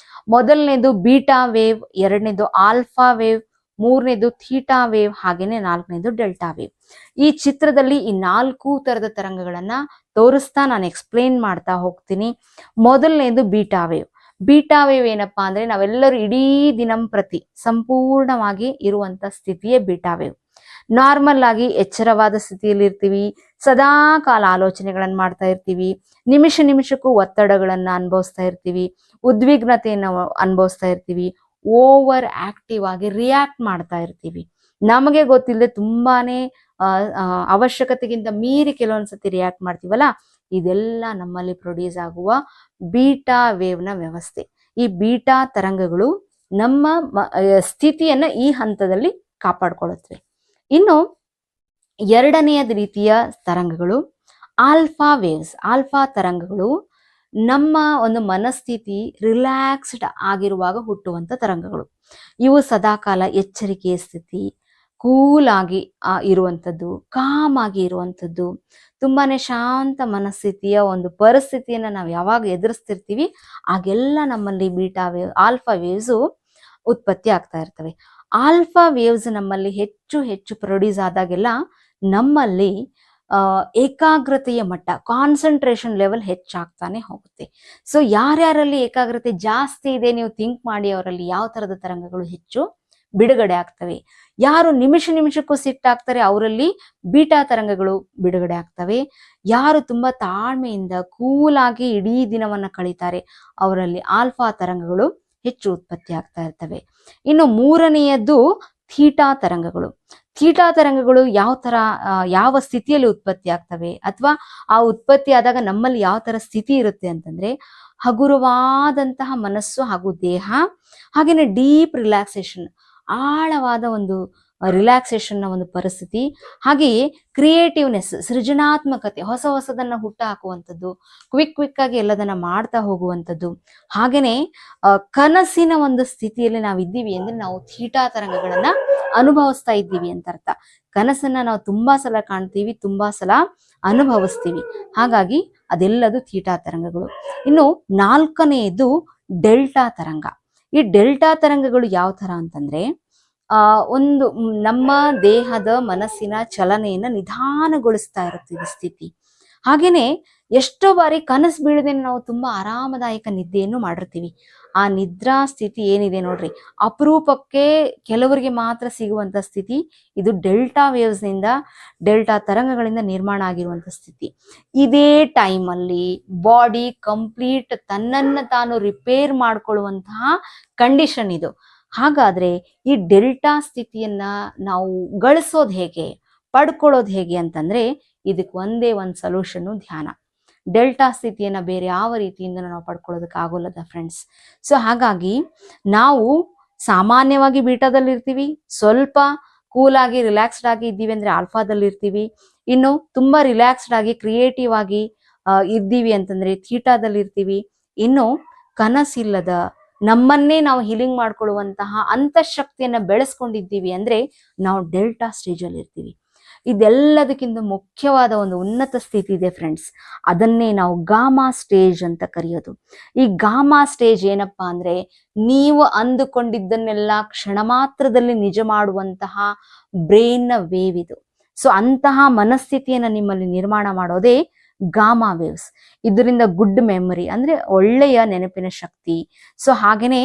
ಮೊದಲನೇದು ಬೀಟಾ ವೇವ್, ಎರಡನೇದು ಆಲ್ಫಾ ವೇವ್, ಮೂರನೇದು ಥೀಟಾ ವೇವ್, ಹಾಗೇನೆ 4ನೇದು ಡೆಲ್ಟಾ ವೇವ್. ಈ ಚಿತ್ರದಲ್ಲಿ ಈ 4 ತರದ ತರಂಗಗಳನ್ನ ತೋರಿಸ್ತಾ ನಾನು ಎಕ್ಸ್ಪ್ಲೇನ್ ಮಾಡ್ತಾ ಹೋಗ್ತೀನಿ. ಮೊದಲನೇದು ಬೀಟಾ ವೇವ್. ಬೀಟಾ ವೇವ್ ಏನಪ್ಪಾ ಅಂದ್ರೆ ನಾವೆಲ್ಲರೂ ಇಡೀ ದಿನಂಪ್ರತಿ ಸಂಪೂರ್ಣವಾಗಿ ಇರುವಂತ ಸ್ಥಿತಿಯೇ ಬೀಟಾ ವೇವ್. ನಾರ್ಮಲ್ ಆಗಿ ಎಚ್ಚರವಾದ ಸ್ಥಿತಿಯಲ್ಲಿ ಇರ್ತೀವಿ, ಸದಾ ಕಾಲ ಆಲೋಚನೆಗಳನ್ನ ಮಾಡ್ತಾ ಇರ್ತೀವಿ, ನಿಮಿಷಕ್ಕೂ ಒತ್ತಡಗಳನ್ನ ಅನುಭವಿಸ್ತಾ ಇರ್ತೀವಿ, ಉದ್ವಿಗ್ನತೆಯನ್ನು ಅನುಭವಿಸ್ತಾ ಇರ್ತೀವಿ, ಓವರ್ ಆಕ್ಟಿವ್ ಆಗಿ ರಿಯಾಕ್ಟ್ ಮಾಡ್ತಾ ಇರ್ತೀವಿ. ನಮಗೆ ಗೊತ್ತಿಲ್ಲದೆ ತುಂಬಾನೇ ಅವಶ್ಯಕತೆಗಿಂತ ಮೀರಿ ಕೆಲವೊಂದ್ಸತಿ ರಿಯಾಕ್ಟ್ ಮಾಡ್ತೀವಲ್ಲ, ಇದೆಲ್ಲ ನಮ್ಮಲ್ಲಿ ಪ್ರೊಡ್ಯೂಸ್ ಆಗುವ ಬೀಟಾ ವೇವ್ನ ವ್ಯವಸ್ಥೆ. ಈ ಬೀಟಾ ತರಂಗಗಳು ನಮ್ಮ ಸ್ಥಿತಿಯನ್ನ ಈ ಹಂತದಲ್ಲಿ ಕಾಪಾಡ್ಕೊಳ್ಳುತ್ತವೆ. ಇನ್ನು ಎರಡನೆಯ ರೀತಿಯ ತರಂಗಗಳು ಆಲ್ಫಾ ವೇವ್ಸ್. ಆಲ್ಫಾ ತರಂಗಗಳು ನಮ್ಮ ಒಂದು ಮನಸ್ಥಿತಿ ರಿಲ್ಯಾಕ್ಸ್ಡ್ ಆಗಿರುವಾಗ ಹುಟ್ಟುವಂತ ತರಂಗಗಳು. ಇವು ಸದಾಕಾಲ ಎಚ್ಚರಿಕೆಯ ಸ್ಥಿತಿ, ಕೂಲ್ ಆಗಿ ಇರುವಂಥದ್ದು, ಕಾಮ್ ಆಗಿ ಇರುವಂಥದ್ದು, ತುಂಬಾನೇ ಶಾಂತ ಮನಸ್ಥಿತಿಯ ಒಂದು ಪರಿಸ್ಥಿತಿಯನ್ನ ನಾವು ಯಾವಾಗ ಎದುರಿಸ್ತಿರ್ತೀವಿ ಆಗೆಲ್ಲ ನಮ್ಮಲ್ಲಿ ಬೀಟಾ ವೇವ್, ಆಲ್ಫಾ ವೇವ್ಸ್ ಉತ್ಪತ್ತಿ ಆಗ್ತಾ ಇರ್ತವೆ. ಆಲ್ಫಾ ವೇವ್ಸ್ ನಮ್ಮಲ್ಲಿ ಹೆಚ್ಚು ಪ್ರೊಡ್ಯೂಸ್ ಆದಾಗೆಲ್ಲ ನಮ್ಮಲ್ಲಿ ಏಕಾಗ್ರತೆಯ ಮಟ್ಟ, ಕಾನ್ಸಂಟ್ರೇಷನ್ ಲೆವೆಲ್ ಹೆಚ್ಚಾಗ್ತಾನೆ ಹೋಗುತ್ತೆ. ಸೊ ಯಾರ್ಯಾರಲ್ಲಿ ಏಕಾಗ್ರತೆ ಜಾಸ್ತಿ ಇದೆ ನೀವು ಥಿಂಕ್ ಮಾಡಿ, ಅವರಲ್ಲಿ ಯಾವ ತರದ ತರಂಗಗಳು ಹೆಚ್ಚು ಬಿಡುಗಡೆ ಆಗ್ತವೆ. ಯಾರು ನಿಮಿಷ ನಿಮಿಷಕ್ಕೂ ಸಿಟ್ಟಾಗ್ತಾರೆ ಅವರಲ್ಲಿ ಬೀಟಾ ತರಂಗಗಳು ಬಿಡುಗಡೆ ಆಗ್ತವೆ. ಯಾರು ತುಂಬಾ ತಾಳ್ಮೆಯಿಂದ ಕೂಲಾಗಿ ಇಡೀ ದಿನವನ್ನ ಕಳೀತಾರೆ ಅವರಲ್ಲಿ ಆಲ್ಫಾ ತರಂಗಗಳು ಹೆಚ್ಚು ಉತ್ಪತ್ತಿ ಆಗ್ತಾ ಇರ್ತವೆ. ಇನ್ನು ಮೂರನೆಯದ್ದು ಥೀಟಾ ತರಂಗಗಳು. ಥೀಟಾ ತರಂಗಗಳು ಯಾವ ಸ್ಥಿತಿಯಲ್ಲಿ ಉತ್ಪತ್ತಿ ಆಗ್ತವೆ ಅಥವಾ ಆ ಉತ್ಪತ್ತಿ ಆದಾಗ ನಮ್ಮಲ್ಲಿ ಯಾವ ತರ ಸ್ಥಿತಿ ಇರುತ್ತೆ ಅಂತಂದ್ರೆ, ಹಗುರವಾದಂತಹ ಮನಸ್ಸು ಹಾಗೂ ದೇಹ, ಹಾಗೇನೆ ಡೀಪ್ ರಿಲ್ಯಾಕ್ಸೇಷನ್, ಆಳವಾದ ಒಂದು ರಿಲ್ಯಾಕ್ಸೇಷನ್ ನ ಒಂದು ಪರಿಸ್ಥಿತಿ, ಹಾಗೆಯೇ ಕ್ರಿಯೇಟಿವ್ನೆಸ್, ಸೃಜನಾತ್ಮಕತೆ, ಹೊಸದನ್ನ ಹುಟ್ಟ ಹಾಕುವಂಥದ್ದು, ಕ್ವಿಕ್ ಆಗಿ ಎಲ್ಲದನ್ನ ಮಾಡ್ತಾ ಹೋಗುವಂಥದ್ದು, ಹಾಗೇನೆ ಕನಸಿನ ಒಂದು ಸ್ಥಿತಿಯಲ್ಲಿ ನಾವು ಇದ್ದೀವಿ ಅಂದ್ರೆ ನಾವು ಥೀಟಾ ತರಂಗಗಳನ್ನ ಅನುಭವಿಸ್ತಾ ಇದ್ದೀವಿ ಅಂತ ಅರ್ಥ. ಕನಸನ್ನ ನಾವು ತುಂಬಾ ಸಲ ಕಾಣ್ತೀವಿ, ತುಂಬಾ ಸಲ ಅನುಭವಿಸ್ತೀವಿ, ಹಾಗಾಗಿ ಅದೆಲ್ಲದು ಥೀಟಾ ತರಂಗಗಳು. ಇನ್ನು ನಾಲ್ಕನೆಯದು ಡೆಲ್ಟಾ ತರಂಗ. ಈ ಡೆಲ್ಟಾ ತರಂಗಗಳು ಯಾವ ತರ ಅಂತಂದ್ರೆ, ಒಂದು ನಮ್ಮ ದೇಹದ ಮನಸ್ಸಿನ ಚಲನೆಯನ್ನ ನಿಧಾನಗೊಳಿಸ್ತಾ ಇರುತ್ತೆ ಈ ಸ್ಥಿತಿ. ಹಾಗೇನೆ ಎಷ್ಟೋ ಬಾರಿ ಕನಸು ಬೀಳದೆ ನಾವು ತುಂಬಾ ಆರಾಮದಾಯಕ ನಿದ್ದೆಯನ್ನು ಮಾಡಿರ್ತೀವಿ. ಆ ನಿದ್ರಾ ಸ್ಥಿತಿ ಏನಿದೆ ನೋಡ್ರಿ, ಅಪರೂಪಕ್ಕೆ ಕೆಲವರಿಗೆ ಮಾತ್ರ ಸಿಗುವಂತ ಸ್ಥಿತಿ ಇದು. ಡೆಲ್ಟಾ ವೇವ್ಸ್ ನಿಂದ, ಡೆಲ್ಟಾ ತರಂಗಗಳಿಂದ ನಿರ್ಮಾಣ ಆಗಿರುವಂತ ಸ್ಥಿತಿ. ಇದೇ ಟೈಮಲ್ಲಿ ಬಾಡಿ ಕಂಪ್ಲೀಟ್ ತನ್ನನ್ನ ತಾನು ರಿಪೇರ್ ಮಾಡ್ಕೊಳ್ಳುವಂತಹ ಕಂಡೀಷನ್ ಇದು. ಹಾಗಾದ್ರೆ ಈ ಡೆಲ್ಟಾ ಸ್ಥಿತಿಯನ್ನ ನಾವು ಗಳಿಸೋದು ಹೇಗೆ, ಪಡ್ಕೊಳ್ಳೋದು ಹೇಗೆ ಅಂತಂದ್ರೆ, ಇದಕ್ಕೆ ಒಂದೇ ಒಂದು ಸೊಲ್ಯೂಷನ್, ಧ್ಯಾನ. ಡೆಲ್ಟಾ ಸ್ಥಿತಿಯನ್ನ ಬೇರೆ ಯಾವ ರೀತಿಯಿಂದ ನಾವು ಪಡ್ಕೊಳ್ಳೋದಕ್ಕೆ ಆಗೋಲ್ಲದ ಫ್ರೆಂಡ್ಸ್. ಸೊ ಹಾಗಾಗಿ ನಾವು ಸಾಮಾನ್ಯವಾಗಿ ಬೀಟಾದಲ್ಲಿ ಇರ್ತೀವಿ, ಸ್ವಲ್ಪ ಕೂಲಾಗಿ ರಿಲ್ಯಾಕ್ಸ್ಡ್ ಆಗಿ ಇದ್ದೀವಿ ಅಂದ್ರೆ ಆಲ್ಫಾದಲ್ಲಿ ಇರ್ತೀವಿ. ಇನ್ನು ತುಂಬಾ ರಿಲ್ಯಾಕ್ಸ್ಡ್ ಆಗಿ ಕ್ರಿಯೇಟಿವ್ ಆಗಿ ಇದ್ದೀವಿ ಅಂತಂದ್ರೆ ಥೀಟಾದಲ್ಲಿ ಇರ್ತೀವಿ. ಇನ್ನು ಕನಸಿಲ್ಲದ ನಮ್ಮನ್ನೇ ನಾವು ಹೀಲಿಂಗ್ ಮಾಡ್ಕೊಳ್ಳುವಂತಹ ಅಂತಃಶಕ್ತಿಯನ್ನ ಬೆಳೆಸ್ಕೊಂಡಿದ್ದೀವಿ ಅಂದ್ರೆ ನಾವು ಡೆಲ್ಟಾ ಸ್ಟೇಜ್ ಅಲ್ಲಿ ಇರ್ತೀವಿ. ಇದೆಲ್ಲದಕ್ಕಿಂತ ಮುಖ್ಯವಾದ ಒಂದು ಉನ್ನತ ಸ್ಥಿತಿ ಇದೆ ಫ್ರೆಂಡ್ಸ್, ಅದನ್ನೇ ನಾವು ಗಾಮಾ ಸ್ಟೇಜ್ ಅಂತ ಕರೆಯೋದು. ಈ ಗಾಮಾ ಸ್ಟೇಜ್ ಏನಪ್ಪಾ ಅಂದ್ರೆ, ನೀವು ಅಂದುಕೊಂಡಿದ್ದನ್ನೆಲ್ಲ ಕ್ಷಣ ಮಾತ್ರದಲ್ಲಿ ನಿಜ ಮಾಡುವಂತಹ ಬ್ರೈನ್ ನ ವೇವ್ ಇದು. ಸೊ ಅಂತಹ ಮನಸ್ಥಿತಿಯನ್ನ ನಿಮ್ಮಲ್ಲಿ ನಿರ್ಮಾಣ ಮಾಡೋದೇ ಗಾಮಾ ವೇವ್ಸ್. ಇದರಿಂದ ಗುಡ್ ಮೆಮೊರಿ ಅಂದ್ರೆ ಒಳ್ಳೆಯ ನೆನಪಿನ ಶಕ್ತಿ, ಸೊ ಹಾಗೇನೆ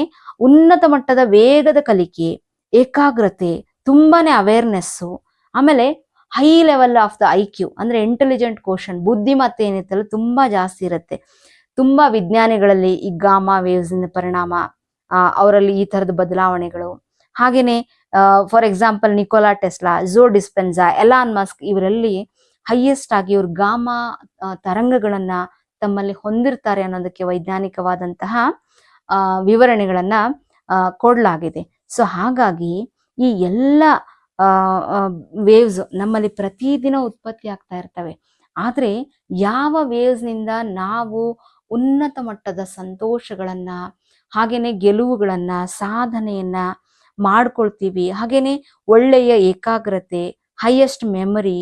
ಉನ್ನತ ಮಟ್ಟದ ವೇಗದ ಕಲಿಕೆ, ಏಕಾಗ್ರತೆ, ತುಂಬಾನೇ ಅವೇರ್ನೆಸ್ಸು, ಆಮೇಲೆ high level of the IQ ಅಂದ್ರೆ ಇಂಟೆಲಿಜೆಂಟ್ ಕೋಶನ್, ಬುದ್ಧಿಮತ್ತೆ ಏನಿತ್ತಲ್ಲ ತುಂಬಾ ಜಾಸ್ತಿ ಇರುತ್ತೆ. ತುಂಬಾ ವಿಜ್ಞಾನಿಗಳಲ್ಲಿ ಈ ಗಾಮಾ ವೇವ್ಸ್ ಇಂದ ಪರಿಣಾಮ, ಅವರಲ್ಲಿ ಈ ತರದ ಬದಲಾವಣೆಗಳು. ಹಾಗೇನೆ for example Nikola Tesla, Joe Dispenza, Elon Musk, ಇವರಲ್ಲಿ ಹೈಯೆಸ್ಟ್ ಆಗಿ ಇವ್ರು ಗಾಮಾ ತರಂಗಗಳನ್ನ ತಮ್ಮಲ್ಲಿ ಹೊಂದಿರ್ತಾರೆ ಅನ್ನೋದಕ್ಕೆ ವೈಜ್ಞಾನಿಕವಾದಂತಹ ವಿವರಣೆಗಳನ್ನ ಕೊಡಲಾಗಿದೆ. ಸೊ ಹಾಗಾಗಿ ಈ ಎಲ್ಲ ವೇವ್ಸ್ ನಮ್ಮಲ್ಲಿ ಪ್ರತಿದಿನ ಉತ್ಪತ್ತಿ ಆಗ್ತಾ ಇರ್ತವೆ. ಆದ್ರೆ ಯಾವ ವೇವ್ಸ್ ನಿಂದ ನಾವು ಉನ್ನತ ಮಟ್ಟದ ಸಂತೋಷಗಳನ್ನ, ಹಾಗೇನೆ ಗೆಲುವುಗಳನ್ನ, ಸಾಧನೆಯನ್ನ ಮಾಡ್ಕೊಳ್ತೀವಿ, ಹಾಗೇನೆ ಒಳ್ಳೆಯ ಏಕಾಗ್ರತೆ, ಹೈಯೆಸ್ಟ್ ಮೆಮರಿ,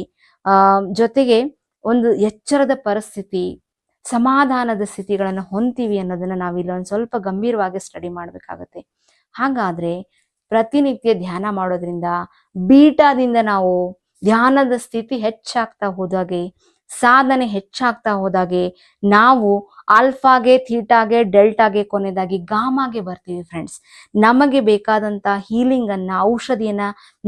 ಜೊತೆಗೆ ಒಂದು ಎಚ್ಚರದ ಪರಿಸ್ಥಿತಿ, ಸಮಾಧಾನದ ಸ್ಥಿತಿಗಳನ್ನು ಹೊಂದ್ತೀವಿ ಅನ್ನೋದನ್ನ ನಾವಿಲ್ಲಿ ಒಂದು ಸ್ವಲ್ಪ ಗಂಭೀರವಾಗಿ ಸ್ಟಡಿ ಮಾಡ್ಬೇಕಾಗತ್ತೆ. ಹಾಗಾದ್ರೆ ಪ್ರತಿನಿತ್ಯ ಧ್ಯಾನ ಮಾಡೋದ್ರಿಂದ, ಬೀಟಾದಿಂದ ನಾವು ಧ್ಯಾನದ ಸ್ಥಿತಿ ಹೆಚ್ಚಾಗ್ತಾ ಹೋದಾಗೆ, ಸಾಧನೆ ಹೆಚ್ಚಾಗ್ತಾ ಹೋದಾಗೆ ನಾವು ಆಲ್ಫಾಗೆ, ಥೀಟಾಗೆ, ಡೆಲ್ಟಾಗೆ, ಕೊನೆಯದಾಗಿ ಗಾಮಾಗೆ ಬರ್ತೀವಿ ಫ್ರೆಂಡ್ಸ್. ನಮಗೆ ಬೇಕಾದಂತ ಹೀಲಿಂಗ್ ಅನ್ನ, ಔಷಧಿಯನ್ನ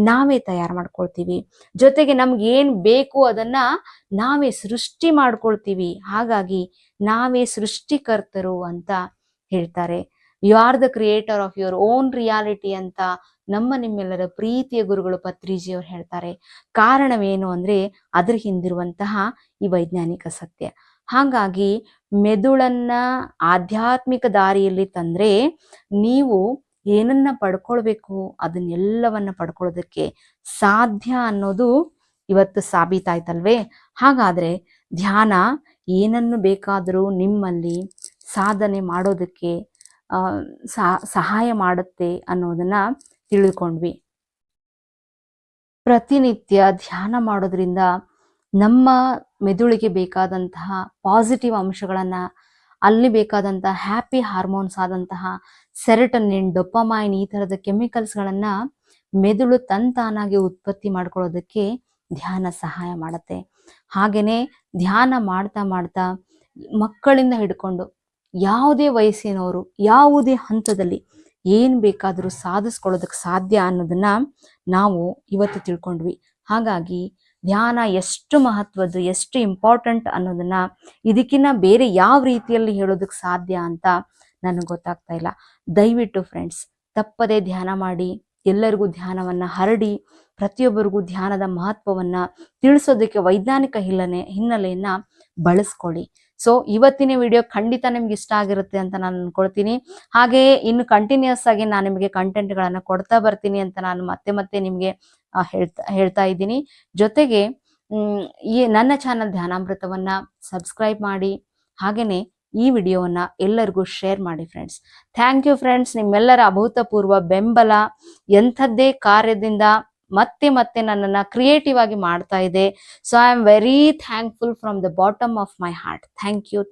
ನಾವೇ ತಯಾರು ಮಾಡ್ಕೊಳ್ತೀವಿ. ಜೊತೆಗೆ ನಮ್ಗೆ ಏನ್ ಬೇಕು ಅದನ್ನ ನಾವೇ ಸೃಷ್ಟಿ ಮಾಡ್ಕೊಳ್ತೀವಿ. ಹಾಗಾಗಿ ನಾವೇ ಸೃಷ್ಟಿಕರ್ತರು ಅಂತ ಹೇಳ್ತಾರೆ. You are the creator of your own reality ಅಂತ ನಿಮ್ಮೆಲ್ಲರ ಪ್ರೀತಿಯ ಗುರುಗಳು ಪತ್ರಿಜಿಯವರು ಹೇಳ್ತಾರೆ. ಕಾರಣವೇನು ಅಂದ್ರೆ ಅದ್ರ ಹಿಂದಿರುವಂತಹ ಈ ವೈಜ್ಞಾನಿಕ ಸತ್ಯ. ಹಾಗಾಗಿ ಮೆದುಳನ್ನ ಆಧ್ಯಾತ್ಮಿಕ ದಾರಿಯಲ್ಲಿ ತಂದ್ರೆ ನೀವು ಏನನ್ನ ಪಡ್ಕೊಳ್ಬೇಕು ಅದನ್ನೆಲ್ಲವನ್ನ ಪಡ್ಕೊಳ್ಳೋದಕ್ಕೆ ಸಾಧ್ಯ ಅನ್ನೋದು ಇವತ್ತು ಸಾಬೀತಾಯ್ತಲ್ವೇ. ಹಾಗಾದ್ರೆ ಧ್ಯಾನ ಏನನ್ನು ಬೇಕಾದರೂ ನಿಮ್ಮಲ್ಲಿ ಸಾಧನೆ ಮಾಡೋದಕ್ಕೆ ಸಹಾಯ ಮಾಡುತ್ತೆ ಅನ್ನೋದನ್ನ ತಿಳಿದುಕೊಂಡ್ವಿ. ಪ್ರತಿನಿತ್ಯ ಧ್ಯಾನ ಮಾಡೋದ್ರಿಂದ ನಮ್ಮ ಮೆದುಳಿಗೆ ಬೇಕಾದಂತಹ ಪಾಸಿಟಿವ್ ಅಂಶಗಳನ್ನ, ಅಲ್ಲಿ ಬೇಕಾದಂತಹ ಹ್ಯಾಪಿ ಹಾರ್ಮೋನ್ಸ್ ಆದಂತಹ ಸೆರೆಟನಿನ್, ಡೊಪಾಮೈನ್, ಈ ತರದ ಕೆಮಿಕಲ್ಸ್ಗಳನ್ನ ಮೆದುಳು ತಂತಾನಾಗಿ ಉತ್ಪತ್ತಿ ಮಾಡ್ಕೊಳ್ಳೋದಕ್ಕೆ ಧ್ಯಾನ ಸಹಾಯ ಮಾಡುತ್ತೆ. ಹಾಗೇನೆ ಧ್ಯಾನ ಮಾಡ್ತಾ ಮಾಡ್ತಾ ಮಕ್ಕಳಿಂದ ಹಿಡ್ಕೊಂಡು ಯಾವುದೇ ವಯಸ್ಸಿನವರು, ಯಾವುದೇ ಹಂತದಲ್ಲಿ ಏನ್ ಬೇಕಾದರೂ ಸಾಧಿಸ್ಕೊಳ್ಳೋದಕ್ಕೆ ಸಾಧ್ಯ ಅನ್ನೋದನ್ನ ನಾವು ಇವತ್ತು ತಿಳ್ಕೊಂಡ್ವಿ. ಹಾಗಾಗಿ ಧ್ಯಾನ ಎಷ್ಟು ಮಹತ್ವದ್ದು, ಎಷ್ಟು ಇಂಪಾರ್ಟೆಂಟ್ ಅನ್ನೋದನ್ನ ಇದಕ್ಕಿನ್ನ ಬೇರೆ ಯಾವ ರೀತಿಯಲ್ಲಿ ಹೇಳೋದಕ್ಕೆ ಸಾಧ್ಯ ಅಂತ ನನಗೆ ಗೊತ್ತಾಗ್ತಾ ಇಲ್ಲ. ದಯವಿಟ್ಟು ಫ್ರೆಂಡ್ಸ್ ತಪ್ಪದೇ ಧ್ಯಾನ ಮಾಡಿ, ಎಲ್ಲರಿಗೂ ಧ್ಯಾನವನ್ನ ಹರಡಿ, ಪ್ರತಿಯೊಬ್ಬರಿಗೂ ಧ್ಯಾನದ ಮಹತ್ವವನ್ನ ತಿಳಿಸೋದಕ್ಕೆ ವೈಜ್ಞಾನಿಕ ಹಿನ್ನೆಲೆಯನ್ನ ಬಳಸ್ಕೊಳ್ಳಿ. ಸೊ ಇವತ್ತಿನ ವಿಡಿಯೋ ಖಂಡಿತ ನಿಮ್ಗೆ ಇಷ್ಟ ಆಗಿರುತ್ತೆ ಅಂತ ನಾನು ಅನ್ಕೊಳ್ತೀನಿ. ಹಾಗೆಯೇ ಇನ್ನು ಕಂಟಿನ್ಯೂಸ್ ಆಗಿ ನಾನು ನಿಮಗೆ ಕಂಟೆಂಟ್ಗಳನ್ನ ಕೊಡ್ತಾ ಬರ್ತೀನಿ ಅಂತ ನಾನು ಮತ್ತೆ ನಿಮ್ಗೆ ಹೇಳ್ತಾ ಇದ್ದೀನಿ. ಜೊತೆಗೆ ಈ ನನ್ನ ಚಾನಲ್ ಧ್ಯಾನಾಮೃತವನ್ನ ಸಬ್ಸ್ಕ್ರೈಬ್ ಮಾಡಿ, ಹಾಗೇನೆ ಈ ವಿಡಿಯೋವನ್ನ ಎಲ್ಲರಿಗೂ ಶೇರ್ ಮಾಡಿ ಫ್ರೆಂಡ್ಸ್. Thank you friends. ನಿಮ್ಮೆಲ್ಲರ ಅಭೂತಪೂರ್ವ ಬೆಂಬಲ ಎಂಥದ್ದೇ ಕಾರ್ಯದಿಂದ ಮತ್ತೆ ನನ್ನನ್ನ ಕ್ರಿಯೇಟಿವ್ ಆಗಿ ಮಾಡ್ತಾ ಇದೆ. So I am very thankful from the bottom of my heart. Thank you.